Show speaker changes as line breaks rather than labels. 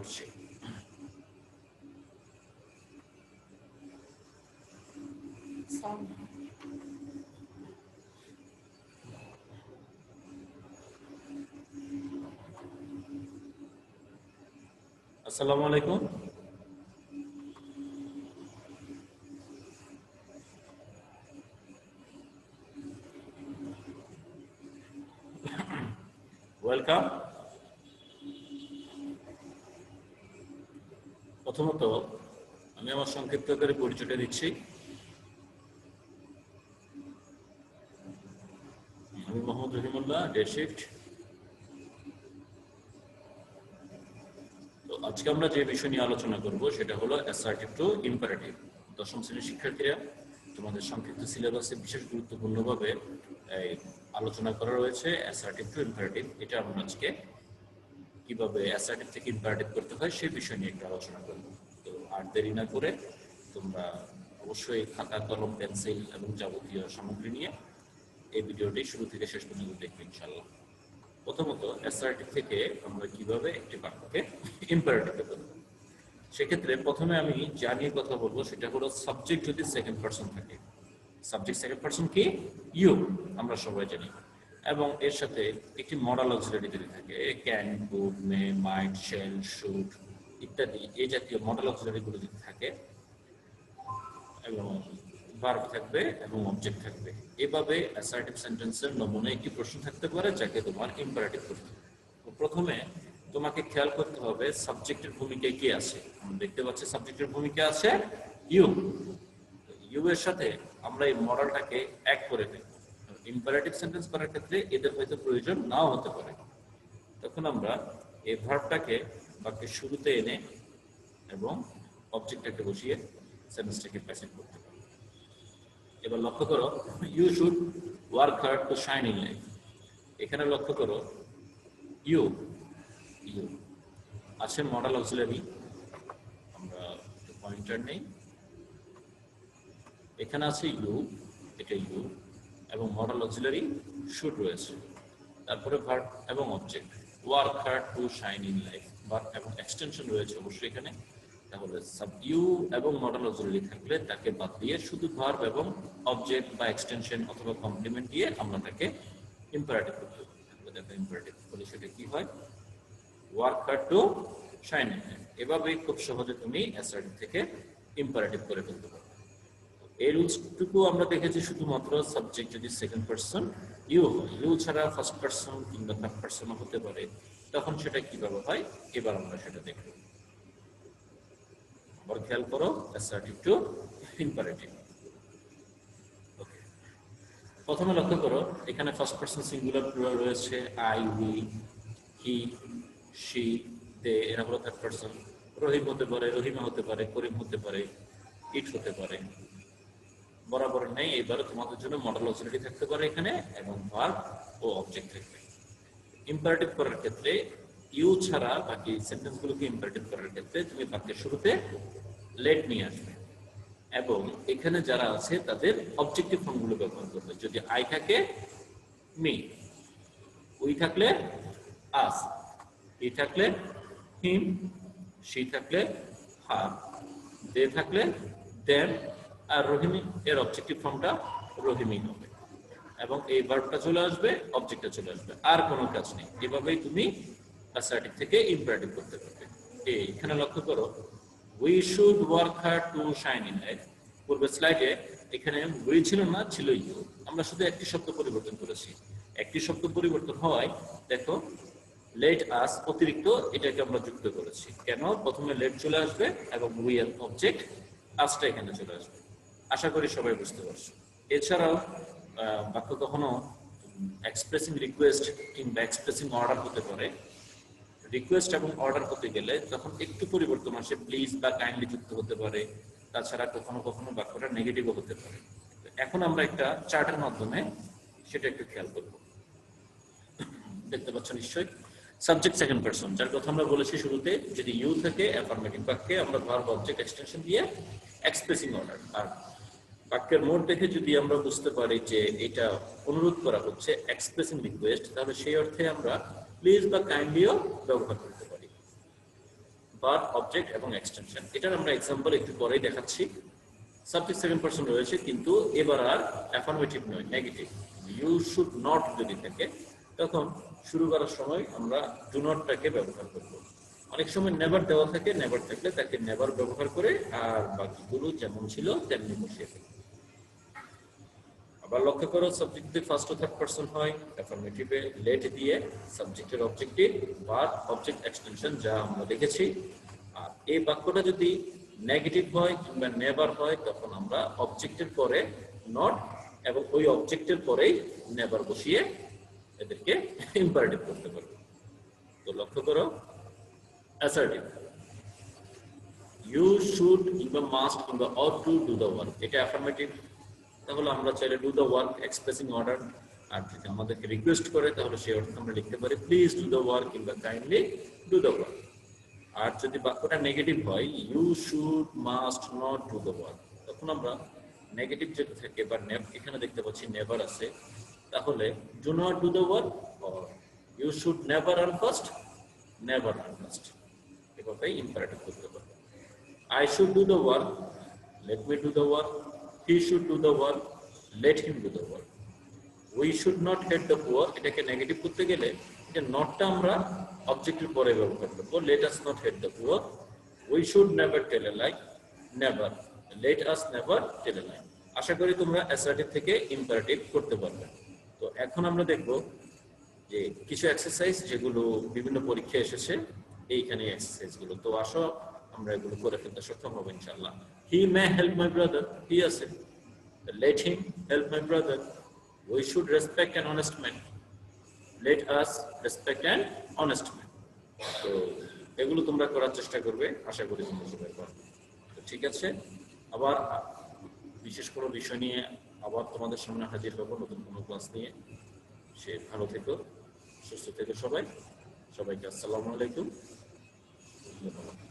করছি। আসসালামু আলাইকুম। ওয়েলকাম। প্রথমত আমি আমার সংক্ষিপ্ত করে পরিচয়টা দিচ্ছি। আমি মোহাম্মদ রহিমুল্লাহ, ডে শিফট। তো আজকে আমরা যে বিষয় নিয়ে আলোচনা করব সেটা হলো অ্যাসার্টিভ টু ইম্পারেটিভ। দশম শ্রেণীর শিক্ষার্থীরা, তোমাদের সংক্ষিপ্ত সিলেবাসে বিশেষ গুরুত্বপূর্ণভাবে আলোচনা করা রয়েছে অ্যাসার্টিভ টু ইম্পারেটিভ। এটা আমরা আজকে কিভাবে অ্যাসার্টিভ থেকে ইম্পারেটিভ করতে হয় সেই বিষয় নিয়ে একটু আলোচনা করব। তো আর দেরি না করে তোমরা অবশ্যই খাতা, কলম, পেন্সিল এবং যাবতীয় সামগ্রী নিয়ে এই ভিডিওটি শুরু থেকে শেষ পর্যন্ত দেখবে ইনশাআল্লাহ। প্রথমত অ্যাসার্টিভ থেকে আমরা কিভাবে একটি বাক্যকে ইম্পারেটিভে করব। সেক্ষেত্রে প্রথমে আমি যা নিয়ে কথা বলবো সেটা হলো সাবজেক্ট যদি সেকেন্ড পারসন থাকে। সাবজেক্ট সেকেন্ড পারসন কি? ইউ, আমরা সবাই জানি। এবং এর সাথে একটি মডাল অক্সিলারি যদি থাকে, can, could, may, might, shall, should ইত্যাদি এই জাতীয় মডাল অক্সিলারি গুলো যদি থাকে এবং ভার্ব থাকবে এবং অবজেক্ট থাকবে, এভাবে অ্যাসার্টিভ সেন্টেন্সের নমুনা একটি প্রশ্ন থাকতে পারে যাকে তোমার ইম্পারেটিভ করতে হবে। প্রথমে তোমাকে খেয়াল করতে হবে সাবজেক্টের ভূমিকায় কে আছে। আমরা দেখতে পাচ্ছি সাবজেক্টের ভূমিকা আছে ইউ। ইউ এর সাথে আমরা এই মডেলটাকে এক করে ফেলব। ইম্পারেটিভ সেন্টেন্স করার ক্ষেত্রে এদের হয়তো প্রয়োজন নাও হতে পারে। তখন আমরা এই ভার্বটাকে বাক্যের শুরুতে এনে এবং অবজেক্টটাকে বসিয়ে সেন্টেন্সটাকে প্যাসিভ করতে পারি। এবার লক্ষ্য করো, you should work hard to shine in life. এখানে লক্ষ্য করো ইউ ইউ আছে মডেল অক্সিলারি, আমরা পয়েন্টার নেই, এখানে আছে ইউ, এটা ইউ এবং মডেল অক্সিলারি শুড রয়েছে। তারপরে ভার্ব এবং object, work hard to shine in life, verb এবং এক্সটেনশন রয়েছে অবশ্যই এখানে। তাহলে সাব ইউ এবং মডেল অক্সিলারি থাকলে তাকে বাদ দিয়ে শুধু ভার্ব এবং অবজেক্ট বা এক্সটেনশন অথবা কমপ্লিমেন্ট দিয়ে আমরা তাকে ইম্পারেটিভ করতে পারি। দেখো ইম্পারেটিভ বলে সেটা কি হয়? Work hard to shine in life. এভাবেই খুব সহজে তুমি অ্যাসার্টিভ থেকে ইম্পারেটিভ করে ফেলতে পারো। এই রুলসটুকু আমরা দেখেছি শুধুমাত্র সাবজেক্ট যদি সেকেন্ড পারসন ইউ হয়। ইউ ছাড়া ফার্স্ট পারসন কিংবা থার্ড পারসন হতে পারে, তখন সেটা কিভাবে হয় এবার আমরা সেটা দেখব। আবার খেয়াল করো অ্যাসার্টিভ টু ইম্পারেটিভ। ওকে, প্রথমে লক্ষ্য করো এখানে ফার্স্ট পারসন সিঙ্গুলার প্লুরাল রয়েছে। আই, উই, হি, শি, দে, এরা হলো থার্ড পারসন। রহিম হতে পারে, রহিমা হতে পারে, করিম হতে পারে, ইট হতে পারে। বরাবর নেই, এবারে তোমাদের জন্য মডেল অক্সিলারি থাকতে পারে এখানে এবং ভার্ব ও অবজেক্ট থাকবে। ইম্পারেটিভ করার ক্ষেত্রে ইউ ছাড়া বাকি সেন্টেন্সগুলোকে ইম্পারেটিভ করার ক্ষেত্রে তুমি বাক্যের শুরুতে লেট নিয়ে আসবে এবং এখানে যারা আছে তাদের অবজেক্টিভ ফর্মগুলো ব্যবহার করবে। যদি আই থাকে মি, উই থাকলে আস, হি থাকলে হিম, শি থাকলে হার, দে থাকলে দেম, আর রহিমি এর অবজেক্টিভ ফর্মটা রহিমি হবে এবং এই ভার্বটা চলে আসবে, অবজেক্টটা চলে আসবে, আর কোনো কাজ নেই। এভাবেই তুমি অ্যাসার্টিভ থেকে ইম্পারেটিভ করতে পারবে। এখানে লক্ষ্য করো, we should work hard to shine in life. পূর্বের স্লাইডে এখানে উই ছিল না, ছিল ইউ। আমরা শুধু একটি শব্দ পরিবর্তন করেছি। একটি শব্দ পরিবর্তন হওয়ায় দেখো লেট আস অতিরিক্ত এটাকে আমরা যুক্ত করেছি। কেন? প্রথমে লেট চলে আসবে এবং উই এর অবজেক্ট আসটা এখানে চলে আসবে। আশা করি সবাই বুঝতে পারছো। এছাড়াও বাক্য কখনো এক্সপ্রেসিং রিকোয়েস্ট কিংবা এক্সপ্রেসিং অর্ডার হতে পারে। রিকোয়েস্ট এবং অর্ডার হতে গেলে তখন একটু পরিবর্তন আসে, প্লিজ বা কাইন্ডলি যুক্ত হতে পারে। তাছাড়া কখনো কখনো বাক্যটা নেগেটিভও হতে পারে। এখন আমরা একটা চার্টের মাধ্যমে সেটা একটু খেয়াল করব। দেখতে পাচ্ছ নিশ্চয়ই সাবজেক্ট সেকেন্ড পারসন, যার কথা আমরা বলেছি শুরুতে, যদি ইউ থাকে অ্যাফার্মেটিভ বাক্যে আমরা ভার্ব অবজেক্ট এক্সটেনশন দিয়ে এক্সপ্রেসিং অর্ডার। আর বাক্যের মোড দেখে যদি আমরা বুঝতে পারি যে এটা অনুরোধ করা হচ্ছে এক্সপ্রেসিং রিকোয়েস্ট, তাহলে সেই অর্থে আমরা প্লিজ বা কাইন্ডলিও ব্যবহার করতে পারি। ভার্ব অবজেক্ট এবং এক্সটেনশন। এটার আমরা এক্সাম্পল একটু পরেই দেখাচ্ছি। সাবজেক্ট সেকেন্ড পারসন রয়েছে, কিন্তু এবার আর অ্যাফার্মেটিভ নয়, নেগেটিভ। ইউ শুড নট যদি থাকে তখন শুরু করার সময় আমরা ডু নটটাকে ব্যবহার করব। অনেক সময় নেভার দেওয়া থাকে, নেভার থাকলে তাকে নেভার ব্যবহার করে আর বাকিগুলো যেমন ছিল তেমনি বসিয়ে ফেলব। আবার লক্ষ্য করো, সাবজেক্ট যদি ফার্স্ট ও থার্ড পারসন হয় অ্যাফার্মেটিভে লেট দিয়ে সাবজেক্টের অবজেক্টিভ ভার্ব অবজেক্ট এক্সটেনশন যা আমরা দেখেছি। আর এই বাক্যটা যদি নেগেটিভ হয় কিংবা নেভার হয় তখন আমরা অবজেক্টের পরে নট এবং ওই অবজেক্টের পরেই নেভার বসিয়ে এদেরকে ইম্পারেটিভ করতে পারবো। তো লক্ষ্য করো, অ্যাসার্টিভ ইউ শুড কিংবা মাস্ট কিংবা ought to do the work, এটা অ্যাফার্মেটিভ। তাহলে আমরা চাইলে do the work expressing order, আর যদি আমাদেরকে রিকোয়েস্ট করে তাহলে সেই অর্থে আমরা লিখতে পারি প্লিজ ডু দ্য ওয়ার্ক কিংবা কাইন্ডলি ডু দ্য ওয়ার্ক। আর যদি বাক্যটা নেগেটিভ হয় you should must not do the work, তখন আমরা নেগেটিভ যেটা থাকে বা এখানে দেখতে পাচ্ছি নেভার আছে, তাহলে do not do the work or you should never earn first, never earn first, এভাবেই ইম্পারেটিভ করতে পারবো। I should do the work, let me do the work. He should do the work, let him do the work. We should not hate the poor, এটাকে negative করতে গেলে এটা নটটা আমরা অবজেক্টের পরে ব্যবহার করব। Let us not hate the poor. We should never tell a lie, never. Let us never tell a lie. আশা করি তোমরা অ্যাসার্টিভ থেকে ইম্পারেটিভ করতে পারবে। তো এখন আমরা দেখব যে কিছু এক্সারসাইজ যেগুলো বিভিন্ন পরীক্ষায় এসেছে, এইখানে এক্সারসাইজগুলো। তো আসো আমরা এগুলো করে ফেলতে সক্ষম হবো ইনশাআল্লাহ। হি মে হেল্প মাই ব্রাদার, হি আছে, let him help my brother. We should respect an honest man, let us respect an honest man. তো এগুলো তোমরা করার চেষ্টা করবে, আশা করি তোমরা সবাই পারবে। তো ঠিক আছে, আবার বিশেষ কোনো বিষয় নিয়ে আবার তোমাদের সামনে হাজির হবো নতুন কোনো ক্লাস নিয়ে। সে ভালো থেকো, সুস্থ থেকো সবাই। সবাইকে আসসালামু আলাইকুম। ধন্যবাদ।